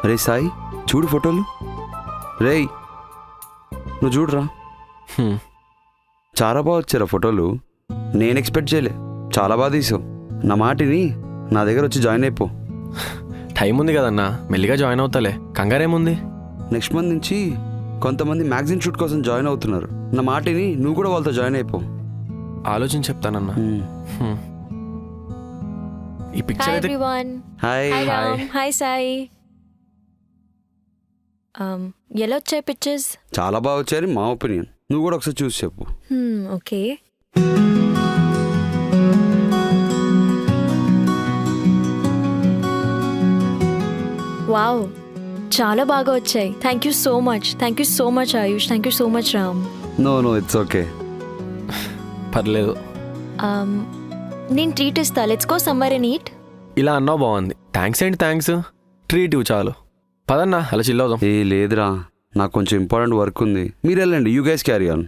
రే సాయి చూడు ఫోటోలు. రేయ్ నువ్వు చూడరా, చాలా బాగా వచ్చారా ఫోటోలు. నేను ఎక్స్పెక్ట్ చేయలే, చాలా బాగా తీసావు. నా మాటిని నా దగ్గర వచ్చి జాయిన్ అయిపో. టైం ఉంది కదన్నా, మెల్లిగా జాయిన్ అవుతాలే, కంగారేముంది. నెక్స్ట్ మంత్ నుంచి కొంతమంది మ్యాగజైన్ షూట్ కోసం జాయిన్ అవుతున్నారు. నా మాటిని నువ్వు కూడా వాళ్ళతో జాయిన్ అయిపో. ఆలోచించి చెప్తానన్నా. ఈ Hi పిక్చర్ అయితే everyone. Hi. Hi Ram. Hi Sai. ఎలా వచ్చాయి పిక్చర్స్? చాలా బాగా వచ్చాయని మా ఒపీనియన్. నువ్వు కూడా ఒకసారి చూసి చెప్పు. ఓకే. వావ్, చాలా బాగా వచ్చాయి. Thank you so much Ayush. Thank you so much Ram. No it's okay. పర్లేదు. నేను ట్రీట్ ఇస్తా. Let's go summer and eat. ఇలా అన్నావు బాగుంది. థ్యాంక్స్ ఏంటి థ్యాంక్స్, ట్రీట్ ఇవ్వు చాలు. పదన్నా అలా చిల్ అవుదాం. ఏ లేదురా, నాకు కొంచెం ఇంపార్టెంట్ వర్క్ ఉంది. మీరు వెళ్ళండి, యూ గైస్ క్యారీ ఆన్.